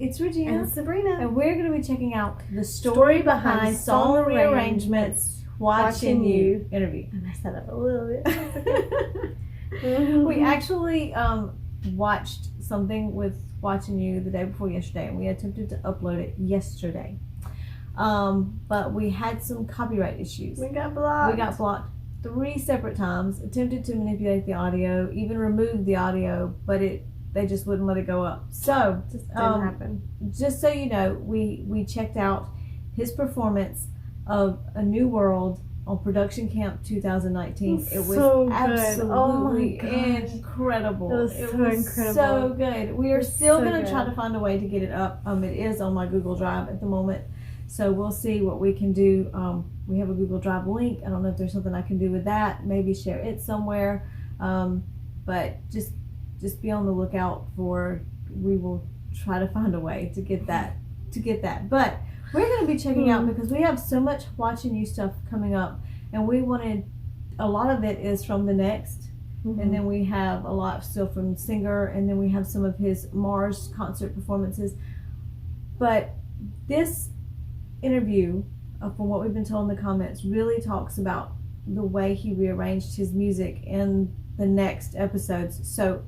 it's Regina and Sabrina, and we're going to be checking out the story behind Song Rearrangements Hua Chenyu interview. I messed that up a little bit. We actually watched something with Hua Chenyu the day before yesterday, and we attempted to upload it yesterday. But we had some copyright issues. We got blocked 3 separate times, attempted to manipulate the audio, even removed the audio, but they just wouldn't let it go up. So just didn't happen. Just so you know, we checked out his performance of A New World on Production Camp 2019. It was so absolutely incredible. It was incredible. So good. We are still so going to try to find a way to get it up. It is on my Google Drive at the moment. So we'll see what we can do. We have a Google Drive link. I don't know if there's something I can do with that. Maybe share it somewhere. But just be on the lookout for. We will try to find a way to get that. But we're going to be checking out because we have so much Hua Chenyu stuff coming up, and we wanted a lot of it is from the next, and then we have a lot still from Singer, and then we have some of his Mars concert performances. But this interview, from what we've been told in the comments, really talks about the way he rearranged his music in the next episodes. So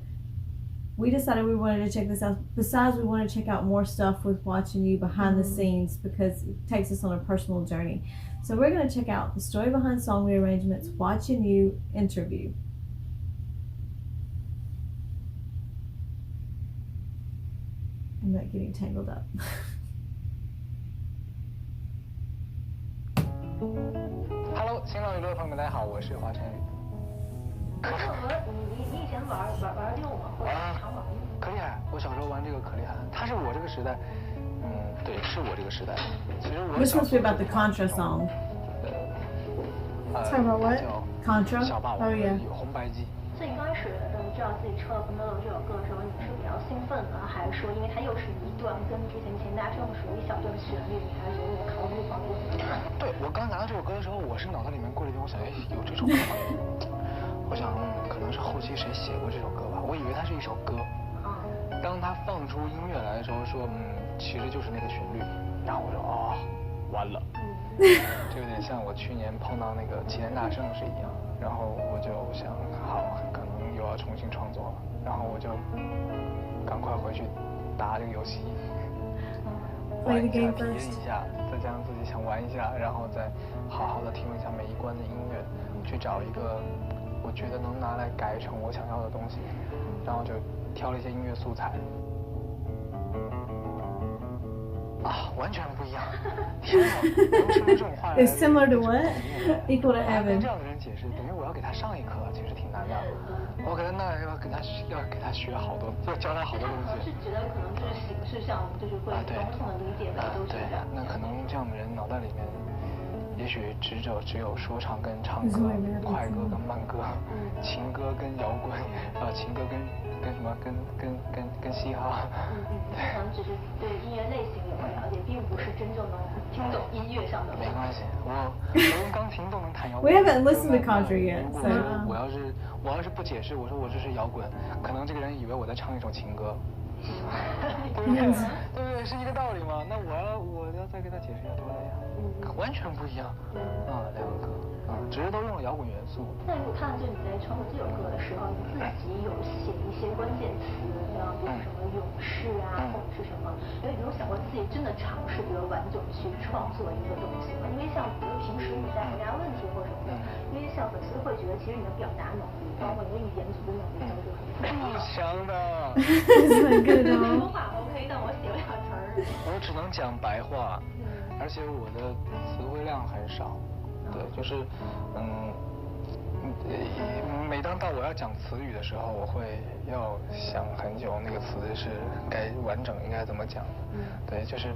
we decided we wanted to check this out. Besides, we want to check out more stuff with Hua Chenyu behind the scenes because it takes us on a personal journey. So we're going to check out the story behind Song Rearrangements Hua Chenyu interview. I'm not getting tangled up. Hello， 新浪娱乐的朋友们，大家好，我是华晨宇。你以前玩溜吗？或者常玩吗？可厉害！我小时候玩这个可厉害了。它是我这个时代，对，是我这个时代。其实我 This must be about the Contra song. Talk about what? Contra? 小霸王 Oh yeah. 有红白机。所以一开始知道自己抽了《Melissa 这首歌的时候，你是比较兴奋呢，还是说因为它又是一段跟之前钱大圣属于一小段旋律，你还是觉得考虑方面？对，我刚拿到这首歌的时候，我是脑子里面过了一遍，我想，有这首歌吗？我想，可能是后期谁写过这首歌吧，我以为它是一首歌。当他放出音乐来的时候，说，其实就是那个旋律，然后我说，哦，完了，这有点像我去年碰到那个齐天大圣是一样，然后我就想，好，可能又要重新创作了，然后我就赶快回去打这个游戏，玩一下，体验一下，再加上自己想玩一下，然后再好好的听一下每一关的音乐，去找一个我觉得能拿来改成我想要的东西，然后就挑了一些音乐素材。完全不一样！天哪，能说出这种话来 It's similar to what? Equal to 跟 heaven. 这样的人解释，等于我要给他上一课，其实挺难的。我给他要给他学好多，要教他好多东西。是觉得可能就是形式上，就是会笼统的理解的都是这样。那可能这样的人脑袋里面，也许只有说唱跟唱歌，快歌跟慢歌，情歌跟摇滚，情歌跟什么跟嘻哈。可能只是对音乐类型有了解，并不是真正能听懂音乐上的。没关系，我用钢琴都能弹摇滚。We haven't listened to Contra yet, so. 我要是不解释，我说我这是摇滚，可能这个人以为我在唱一首情歌。对不对？是一个道理嘛。那我要再给他解释一下多累呀，完全不一样。两个只是都用了摇滚元素。那如果看到就你在创作这首歌的时候，你自己有写一些关键词，比如什么勇士啊，或者是什么？因为你有想过自己真的尝试，比如完整去创作一个东西吗？因为像比如平时你在回答问题或什么的，因为像粉丝会觉得其实你的表达能力，包括你的语言组织能力都是很强的。很 good 说话 OK， 但我写不了词儿。我只能讲白话，而且我的词汇量很少。对，就是每当到我要讲词语的时候，我会要想很久，那个词是该完整应该怎么讲。对，就是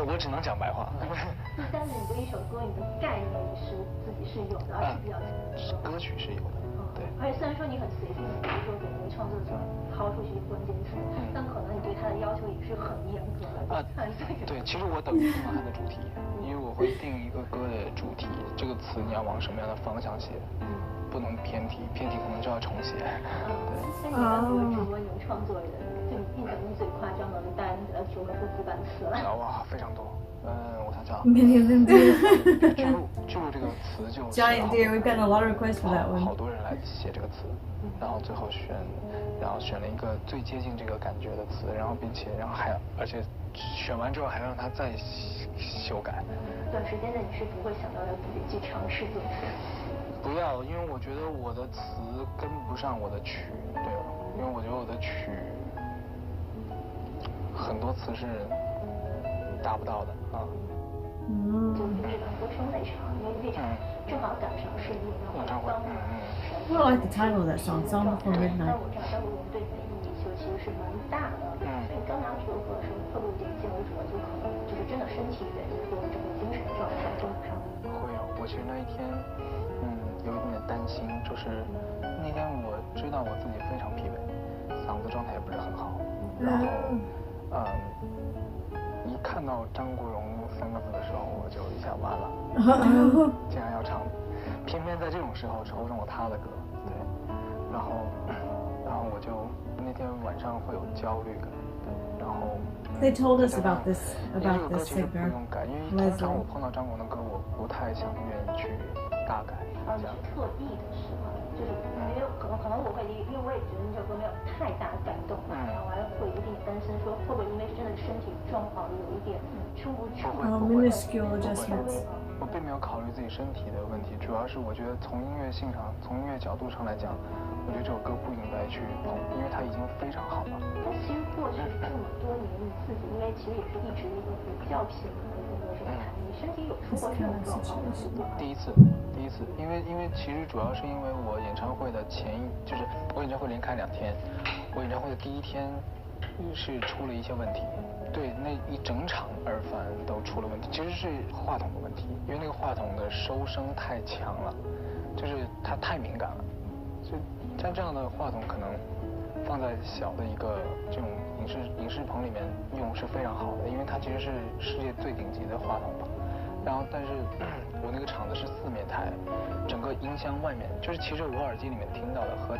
我只能讲白话。但是你对一首歌，你的概念是自己是有的，而且比较歌曲是有的。对。而且虽然说你很随性，比如说给那个创作者抛出去关键词，但可能你对它他的要求也是很严格的对，其实我等于定了他的主题，因为我会定一个歌的主题，这个词你要往什么样的方向写，不能偏题，偏题可能就要重写。对。那你们作为这么多原创作人，就印象中最夸张的单9个副版词了？哇，非常多。我想想 Many of them do. 巨鹿这个词就 Giant deer. We've gotten a lot of requests for that one. 好多人来写这个词，然后最后选了一个最接近这个感觉的词，然后而且选完之后还让他再修改。短时间内你是不会想到要自己去尝试做词？不要，因为我觉得我的词跟不上我的曲，对吧？因为我觉得我的曲很多词是达不到的啊。就是这个歌声那场，因为那场正好赶上是你们演唱会。Well, I like the title of that song, Song Before 但 Midnight. 我知道张国荣对你的意义就其实是蛮大的。所以刚拿这首歌的时候，会不会有点见微知著，就可能就是真的身体原因或者整个精神状态跟不上？会有，我其实那一天，有一点点担心，就是那天我知道我自己非常疲惫，嗓子状态也不是很好，然后，一看到张国荣3个字的时候，我就一下完了，竟然要唱，偏偏在这种时候抽中了他的歌，对，然后我就那天晚上会有焦虑感，对，然后。They told us about this 这首歌其实不 singer. 用改，因为通常我碰到张国荣的歌，我不太想愿意去大改。你是特意的是吗？就是因为可能我会因为我也觉得这首歌没有太大感动嘛，然后我还会有一点担心说会不会因为真的身体状况有一点出不去。Minuscule adjustments. 我并没有考虑自己身体的问题，主要是我觉得从音乐性上，从音乐角度上来讲，我觉得这首歌不应该去碰，因为它已经非常好了。但其实过去这么多年，你自己因为其实也是一直一个比较平衡的一个歌手台，你身体有出过这种状况吗？第一次，因为其实主要是因为我演唱会的就是我演唱会连开2天，我演唱会的第1天是出了一些问题，对，那一整场耳返都出了问题，其实是话筒的问题，因为那个话筒的收声太强了，就是它太敏感了，就像这样的话筒可能放在小的一个这种影视棚里面用是非常好的，因为它其实是世界最顶级的话筒吧。然后，但是我那个场子是4面台，整个音箱外面，就是其实我耳机里面听到的和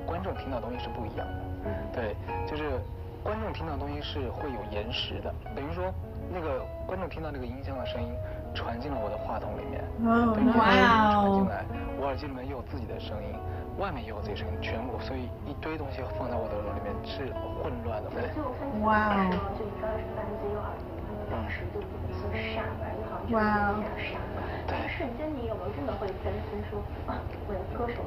观众听到的东西是不一样的。对，就是观众听到的东西是会有延时的，等于说那个观众听到那个音箱的声音传进了我的话筒里面，传进来，我耳机里面又有自己的声音，外面也有自己声音，全部，所以一堆东西放在我的耳朵里面是混乱的。哇哦！就你刚才是3G有耳机，当时就有一次傻了，就好像就是傻了。但是瞬间你有没有真的会担心说我的歌手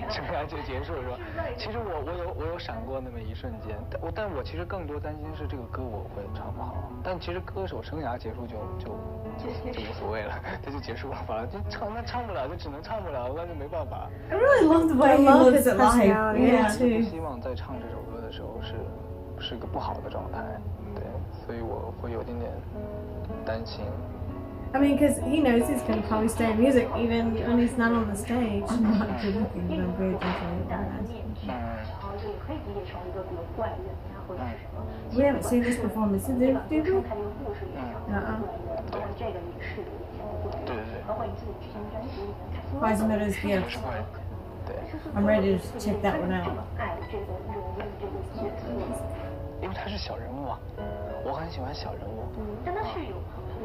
生涯就结束了是吧？其实我有闪过那么一瞬间，但我其实更多担心是这个歌我会唱不好，但其实歌手生涯结束就无所谓了，这就结束了，反正就唱不了就只能唱不了，那就没办法。I really love the way he looks at life. Yeah, 不希望在唱这首歌的时候是个不好的状态，对，所以我会有点担心。I mean, because he knows he's going to probably stay in music even when he's not on the stage. Not good looking, but I'm very gentle. We haven't seen this performance, did we? Quasimodo's Gift. I'm ready to check that one out. 因为他是小人物啊，我很喜欢小人物。但他是有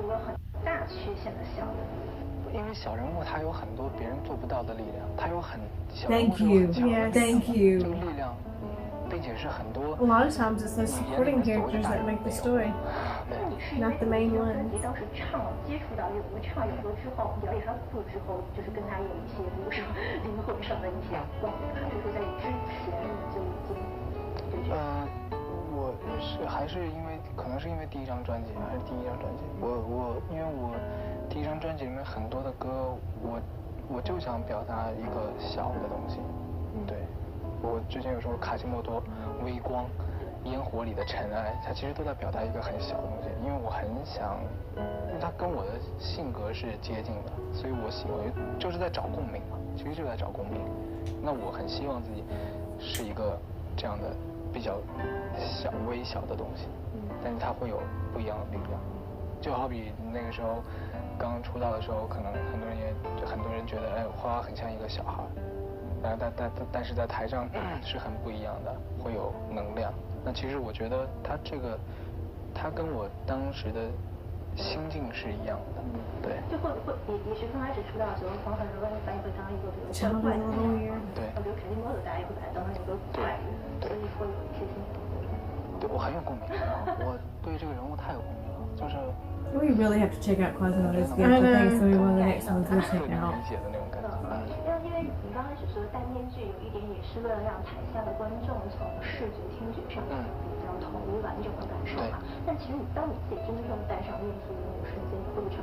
个很大缺陷的小人物。因为小人物他有很多别人做不到的力量，他有很小人物 Thank you. Thank you. 这个力量，并且是很多。 A lot of times it's those supporting characters that make the story, not the main one. 你当时接触到这个唱有歌之后，了解他的故事之后，就是跟他有一些，比如说灵魂上的一些关联，还是说在之前就已经对这个？我还是因为可能是因为第1张专辑，因为我第1张专辑里面很多的歌，我就想表达一个小的东西，对，我之前有说卡西莫多、微光、烟火里的尘埃，它其实都在表达一个很小的东西，因为我很想，因为它跟我的性格是接近的，所以我喜欢就是在找共鸣嘛，其实就在找共鸣。那我很希望自己是一个这样的比较微小的东西，但是它会有不一样的力量。就好比那个时候刚出道的时候，可能很多人觉得，哎，花很像一个小孩，但是在台上是很不一样的，会有能量。那其实我觉得他跟我当时的心境是一样的，对。就会也许刚开始出道的时候，可能很多人会把你会当一个比如怪怪的人，对。比如肯定没有大家也会把它当成一个怪人，所以会有一些心理。对，我很有共鸣，我对这个人物太有共鸣了，就是。We really have to check out Quasimodo's gift. I think so. One of the next ones we check out. 因为你刚开始说戴面具有一点也是为了让台下的观众从视觉、听觉上比较投入完整的感受嘛。但其实当你自己真正戴上面具的那个瞬间，会场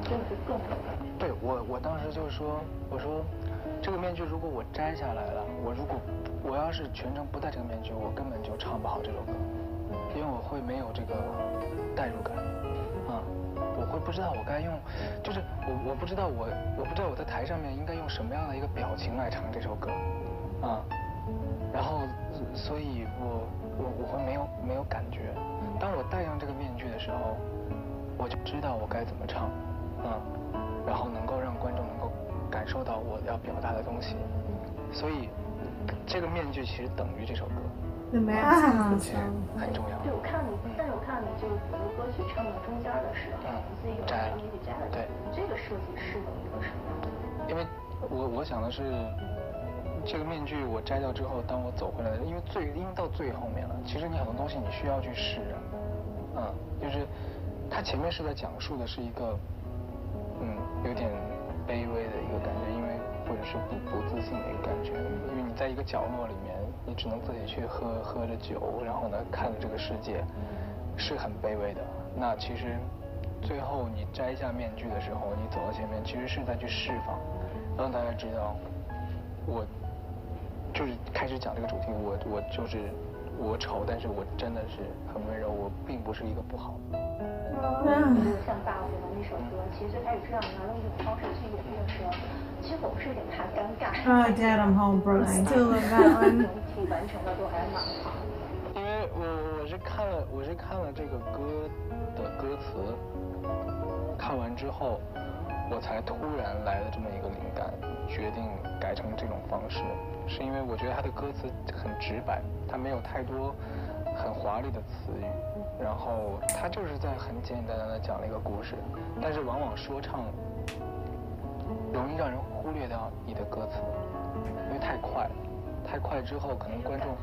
真的是更有感觉。对，我当时就是说，我说这个面具如果我摘下来了，我要是全程不戴这个面具，我根本就唱不好这首歌，因为我会没有这个代入感。我会不知道我该用，就是我不知道我在台上面应该用什么样的一个表情来唱这首歌，然后所以我会没有感觉。当我戴上这个面具的时候，我就知道我该怎么唱，然后能够让观众能够感受到我要表达的东西，所以这个面具其实等于这首歌。The mask 很重要。对，我看你，但是我看你就比如歌曲唱到中间的时候，你自己有把面具摘了，对，这个设计是有一个什么样的？因为我想的是，这个面具我摘掉之后，当我走回来，因为到最后面了，其实你很多东西你需要去试，就是它前面是在讲述的是一个，有点卑微的一个感觉，因为或者是不自信的一个感觉，因为你在一个角落里面。你只能自己去喝着酒，然后呢看着这个世界，是很卑微的。那其实最后你摘下面具的时候，你走到前面，其实是在去释放，让大家知道，我就是开始讲这个主题，我就是我丑，但是我真的是很温柔，我并不是一个不好。像大火那首歌，其实最开始知道你要用这种方式去演绎的时候，其实我是有点怕尴尬。Dad, I'm home, bro. Still love that one. 完成的都还蛮好。因为我是看了这个歌的歌词，看完之后，我才突然来了这么一个灵感，决定改成这种方式，是因为我觉得他的歌词很直白，他没有太多很华丽的词语，然后他就是在很简简单单的讲了一个故事，但是往往说唱容易让人忽略掉你的歌词，因为太快了。太快之后，可能观众，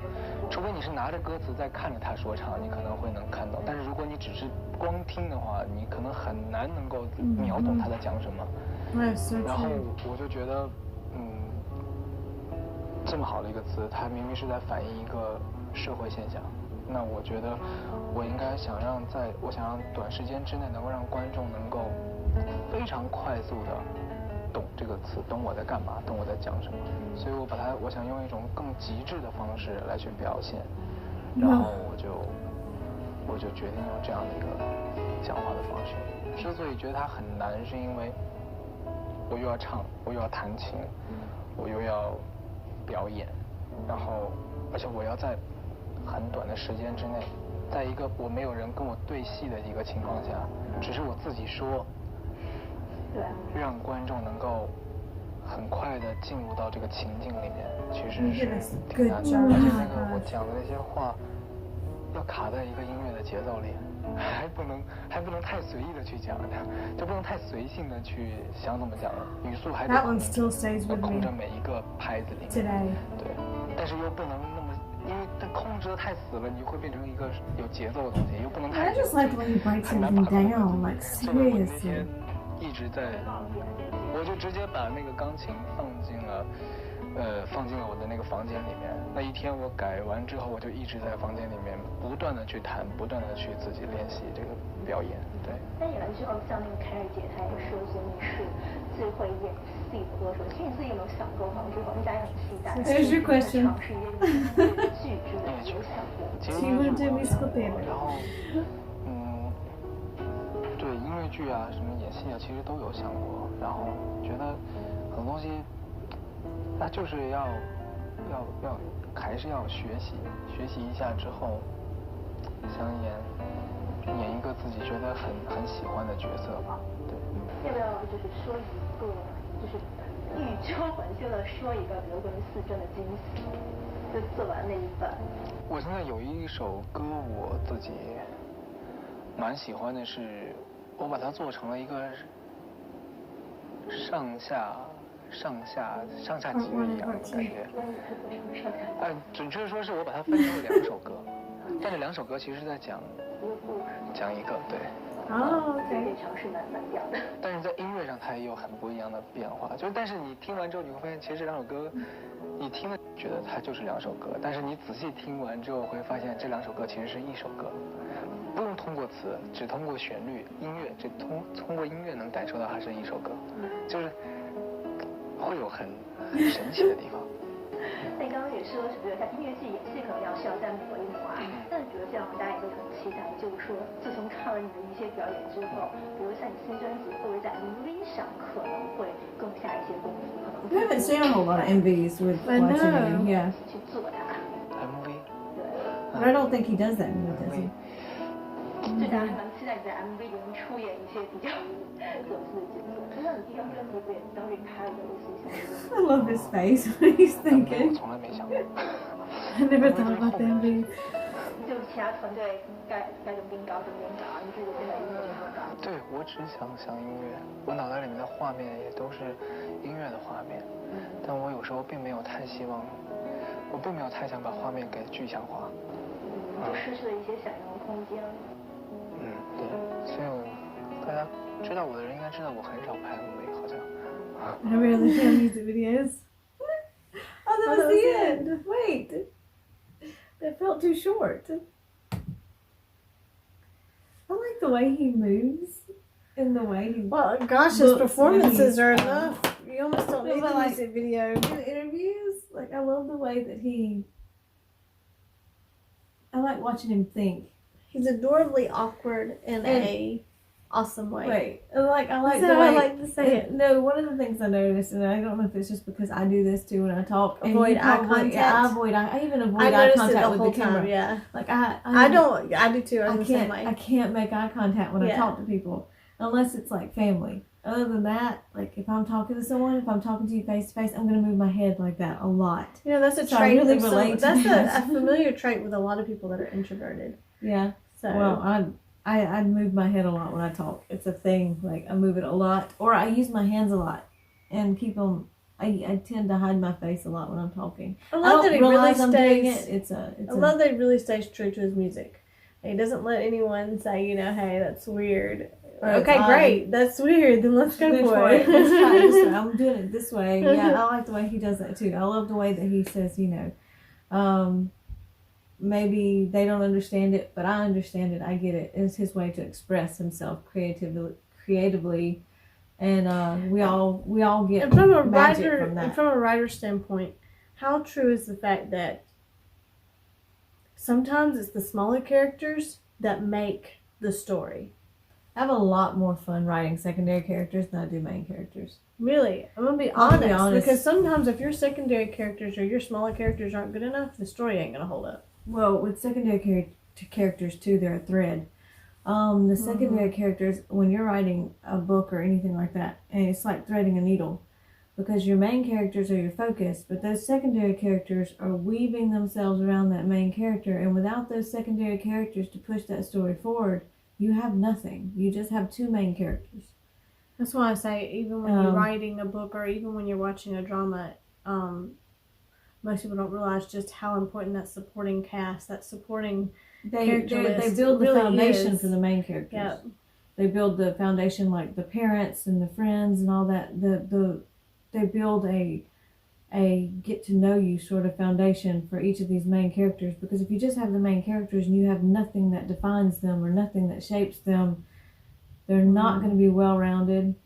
除非你是拿着歌词在看着他说唱，你可能会能看到。但是如果你只是光听的话，你可能很难能够秒懂他在讲什么。然后我就觉得，这么好的一个词，它明明是在反映一个社会现象。那我觉得，我应该想让短时间之内能够让观众能够非常快速的。懂这个词，懂我在干嘛，懂我在讲什么，所以我想用一种更极致的方式来去表现，然后我就决定用这样的一个讲话的方式。之所以觉得它很难，是因为我又要唱，我又要弹琴，我又要表演，然后而且我要在很短的时间之内，在一个我没有人跟我对戏的一个情况下，只是我自己说。让观众能够很快的进入到这个情境里面，其实是挺难的。而且那个我讲的那些话，要卡在一个音乐的节奏里，还不能太随意的去讲它，就不能太随性的去想怎么讲，语速还得控制每一个拍子里面。对，但是又不能那么。因为它控制的太死了，你会变成一个有节奏的东西，又不能太。I just like when you break something down, like seriously. 一直在，我就直接把那个钢琴放进了我的那个房间里面。那一天我改完之后，我就一直在房间里面不断的去弹，不断的去自己练习这个表演。对。但演完之后，像那个凯尔姐，她也说过你是最会演戏的歌手。其实你自己有没有想过，好像之后你家也很期待，尝试一个剧之类的，有想过？然后。对音乐剧啊，什么演戏啊，其实都有想过。然后觉得很多东西，它就是要还是要学习一下之后，想演一个自己觉得很喜欢的角色吧。对。要不要就是说一个，就是欲求还休的说一个，比如关于四真的惊喜，就做完那一版。我现在有一首歌我自己蛮喜欢的，是我把它做成了一个上下级的一样的感觉。准确说是我把它分成了2首歌，但这2首歌其实是在讲一个对。哦，OK。尝试蛮一样的。但是在音乐上它也有很不一样的变化，但是你听完之后你会发现，其实这2首歌，你听了觉得它就是2首歌，但是你仔细听完之后会发现这2首歌其实是一首歌，不用通过词，只通过旋律、音乐，通过音乐能感受到它是一首歌，就是会有很神奇的地方。那你刚刚也说，是比如在音乐系演戏可能需要再磨一磨啊。但是觉得这样大家也都很期待，就是说自从看了你的一些表演之后，比如像你新专辑或者在 MV 上可能会更下一些功夫，可能。We haven't seen a whole lot of MVs with Hua Chenyu, yeah. 去做它。MV。对。But I don't think he does that anymore, does he? 就大家还蛮期待你在 MV 里能出演一些比较有趣的角色。就像你第一张专辑不也当时拍了一个类似于像 I love his face when he's 我 thinking. 从来没想过。I never thought about the MV. 就其他团队该怎么给你搞怎么给你搞，你自己现在音乐怎么搞？对，我只想音乐，我脑袋里面的画面也都是音乐的画面，但我有时候并没有太希望，我并没有太想把画面给具象化，就失去了一些想象的空间。对，所以大家知道我的人应该知道我很少拍 MV， 好像。I really film music videos. Oh, that was the end. Wait. That felt too short. I like the way he moves and the way he. Well, gosh, his performances are enough. You almost don't need the like, music video. In interviews, like I love the way that I like watching him think. He's adorably awkward in a awesome way. Wait, like I like That's the how way. I like to say it. No, one of the things I noticed, and I don't know if it's just because I do this too when I talk. Avoid eye contact. Yeah, I even avoid I eye noticed it contact the with whole the camera. time. Yeah. Like I don't. I do too. I'm the same way. I can't make eye contact when I Yeah. talk to people unless it's like family. Other than that, like if I'm talking to someone, if I'm talking to you face to face, I'm gonna move my head like that a lot. You know, that's a So I trait. really of some- relate to that's that. a familiar trait with a lot of people that are introverted. Yeah. So Well, I move my head a lot when I talk. It's a thing. Like I move it a lot, or I use my hands a lot, and people. I tend to hide my face a lot when I'm talking. I I love don't that he realize really I'm doing stays. it. It's I love that he really stays true to his music. He doesn't let anyone say, you know, hey, that's weird. Or it's Okay, odd. great. That's weird. Then let's go Let's for try it. Let's try it this way. I'm doing it this way. Yeah, I like the way he does that too. I love the way that he says, maybe they don't understand it, but I understand it. I get it. It's his way to express himself creatively, and we all get And from a magic writer, from that. and from a writer standpoint, how true is the fact that sometimes it's the smaller characters that make the story? I have a lot more fun writing secondary characters than I do main characters. Really, I'm gonna be I'll honest, be honest. because sometimes if your secondary characters or your smaller characters aren't good enough, the story ain't gonna hold up. Well, with secondary characters too, they're a thread. The secondary characters, when you're writing a book or anything like that, and it's like threading a needle, because your main characters are your focus, but those secondary characters are weaving themselves around that main character, and without those secondary characters to push that story forward, you have nothing. You just have two main characters. That's why I say, even when you're writing a book or even when you're watching a drama, most people don't realize just how important that supporting cast, that supporting character They list build the really foundation is. for the main characters. Yep. They build the foundation, like the parents and the friends and all that. They build a get to know you sort of foundation for each of these main characters, because if you just have the main characters and you have nothing that defines them or nothing that shapes them, they're not going to be well rounded.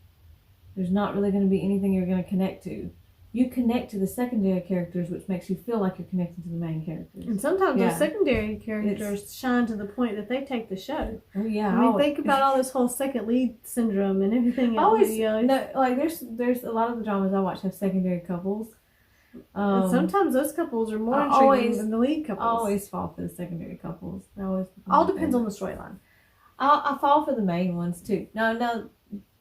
There's not really going to be anything you're going to connect to. You connect to the secondary characters, which makes you feel like you're connecting to the main characters. And sometimes Yeah. those secondary characters shine to the point that they take the show. Oh yeah, I mean, think about all this whole second lead syndrome and everything else. always You know, no, like there's a lot of the dramas I watch have secondary couples, And sometimes those couples are more intriguing than the lead couples. I always fall for the secondary couples. All depends on the storyline. I fall for the main ones too. No,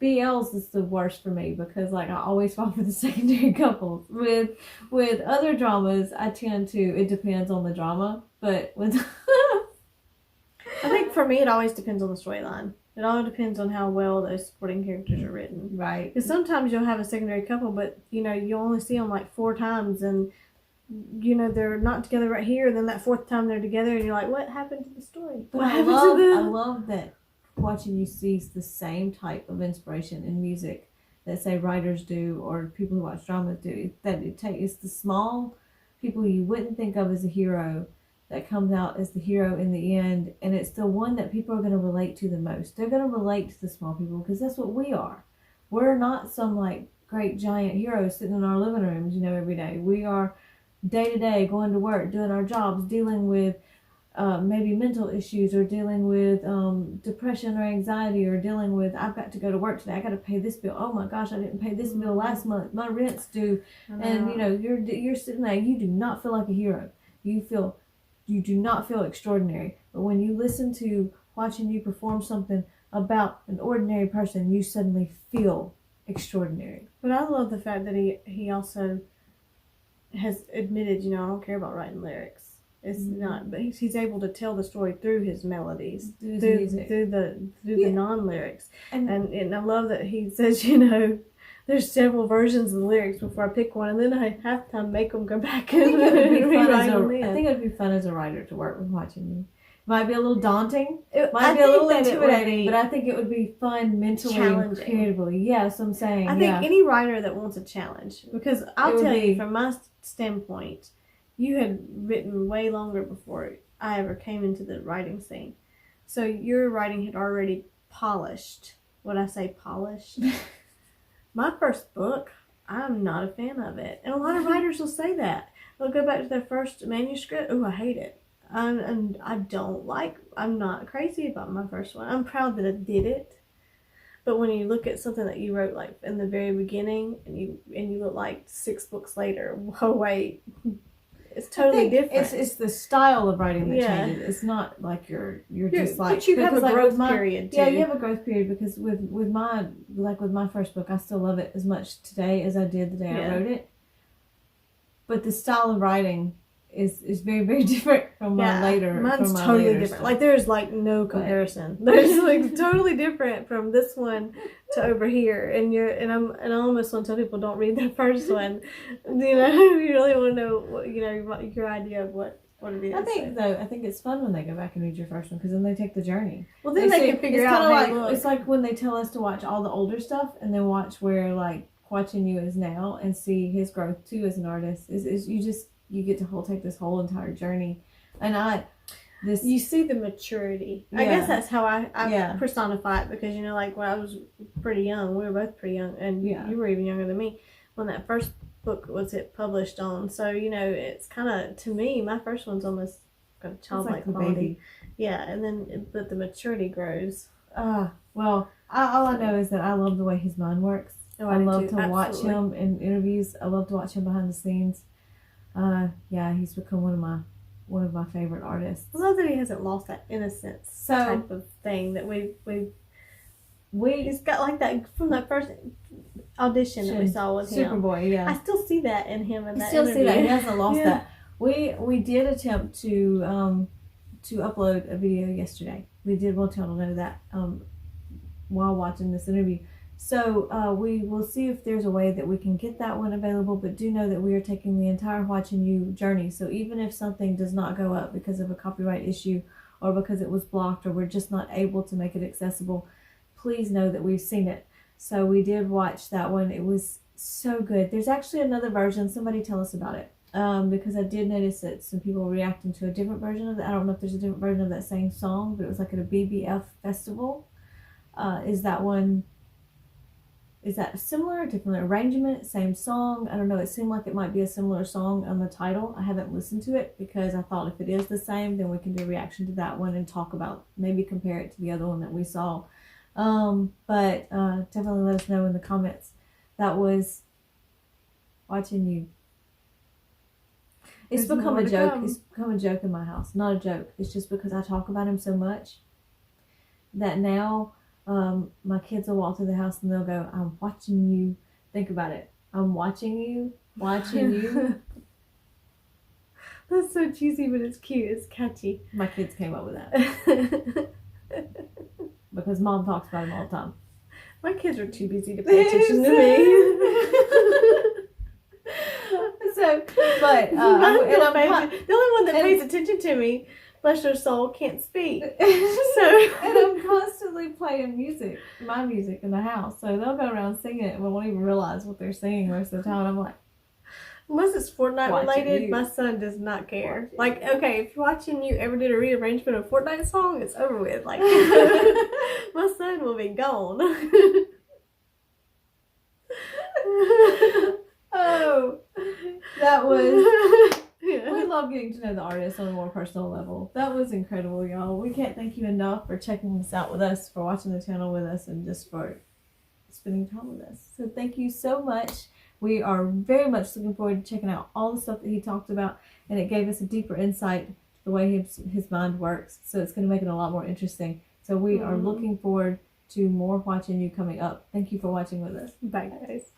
BLs is the worst for me because like I always fall for the secondary couples. With other dramas, I tend to. It depends on the drama, but with I think for me, it always depends on the storyline. It all depends on how well those supporting characters are written. Right. Because sometimes you'll have a secondary couple, but, you know, you only see them like 4 times and, you know, they're not together right here. And then that 4th time they're together and you're like, what happened to the story? But What I happened to them? I love that Hua Chenyu sees the same type of inspiration in music that, say, writers do or people who watch dramas do. That it's the small people you wouldn't think of as a hero that comes out as the hero in the end, and it's the one that people are going to relate to the most. They're going to relate to the small people because that's what we are. We're not some like great giant heroes sitting in our living rooms, you know, every day. We are day to day going to work, doing our jobs, dealing with maybe mental issues or dealing with depression or anxiety or dealing with, I've got to go to work today. I got to pay this bill. Oh my gosh, I didn't pay this bill last month. My rent's due. And you know, you're sitting there. You do not feel like a hero. You do not feel extraordinary. But when you listen to watching you perform something about an ordinary person, you suddenly feel extraordinary. But I love the fact that he also has admitted, you know, I don't care about writing lyrics. It's not, but he's able to tell the story through his melodies, through the non-lyrics. And I love that he says, you know, there's several versions of the lyrics before I pick one, and then I have to make them go back and rewrite them. I think it would be fun as a writer to work with watching you. Might be a little daunting. It might be a little intimidating, but I think it would be fun mentally and creatively. Yes, I'm saying. I think any writer that wants a challenge, because I'll tell you from my standpoint, you had written way longer before I ever came into the writing scene. So your writing had already polished. Would I say polished? My first book, I'm not a fan of it. And a lot of writers will say that. They'll go back to their first manuscript. Oh, I hate it. And I'm not crazy about my first one. I'm proud that I did it. But when you look at something that you wrote like in the very beginning and you look like 6 books later, oh wait, it's totally different. It's the style of writing that changes. It's not like you're just like. But you have a growth period too. Yeah, you have a growth period because with my first book, I still love it as much today as I did the day I wrote it. But the style of writing is very, very different from my later. Mine's totally different. Stuff. Like there's like no comparison. There's like totally different from this one to over here. And I almost want to tell people don't read the first one. You know, you really want to know what, you know, your idea of what it is. I think it's fun when they go back and read your first one because then they take the journey. Well, then they can figure out. It's like when they tell us to watch all the older stuff and then watch where like Hua Chenyu is now and see his growth too as an artist. You get to take this whole entire journey, and you see the maturity. Yeah. I guess that's how I personify it because, you know, like when I was pretty young, we were both pretty young, and you were even younger than me when that first book was published on. So, you know, it's kind of, to me, my first one's almost got a childlike quality. Baby. Yeah, and then but the maturity grows. Well, all I know is that I love the way his mind works. Oh, I love to watch him in interviews. I love to watch him behind the scenes. He's become one of my favorite artists. I love that he hasn't lost that innocence type of thing that he's got like that from that first audition that we saw with him. Superboy, yeah. I still see that in him in that interview. See that. He hasn't lost that. We did attempt to upload a video yesterday. We did want y'all to know that while watching this interview. So we will see if there's a way that we can get that one available, but do know that we are taking the entire Hua Chenyu journey. So even if something does not go up because of a copyright issue or because it was blocked or we're just not able to make it accessible, please know that we've seen it. So we did watch that one. It was so good. There's actually another version. Somebody tell us about it because I did notice that some people were reacting to a different version of that. I don't know if there's a different version of that same song, but it was like at a BBF festival. Is that similar, different arrangement, same song? I don't know. It seemed like it might be a similar song on the title. I haven't listened to it because I thought if it is the same, then we can do a reaction to that one and talk about, maybe compare it to the other one that we saw. But definitely let us know in the comments. That was Hua Chenyu. It's There's become more a to joke. come. It's become a joke in my house. Not a joke. It's just because I talk about him so much that now my kids will walk through the house and they'll go, "I'm watching you." Think about it. I'm watching you. Watching you. That's so cheesy, but it's cute. It's catchy. My kids came up with that because mom talks about him all the time. My kids are too busy to pay attention to me. So, but the only one that pays attention to me, bless her soul, can't speak. and I'm constantly playing music, my music in the house. So they'll go around singing it and we won't even realize what they're singing most of the time. I'm like, unless it's Fortnite Watching related, you. my son does not care. Watching Like, okay, if Watching You ever did a rearrangement of a Fortnite song, it's over with. Like, my son will be gone. oh, that was. Yeah. We love getting to know the artist on a more personal level. That was incredible, y'all. We can't thank you enough for checking this out with us, for watching the channel with us, and just for spending time with us. So thank you so much. We are very much looking forward to checking out all the stuff that he talked about, and it gave us a deeper insight to the way his mind works. So it's going to make it a lot more interesting. So we are looking forward to more Hua Chenyu coming up. Thank you for watching with us. Bye, guys.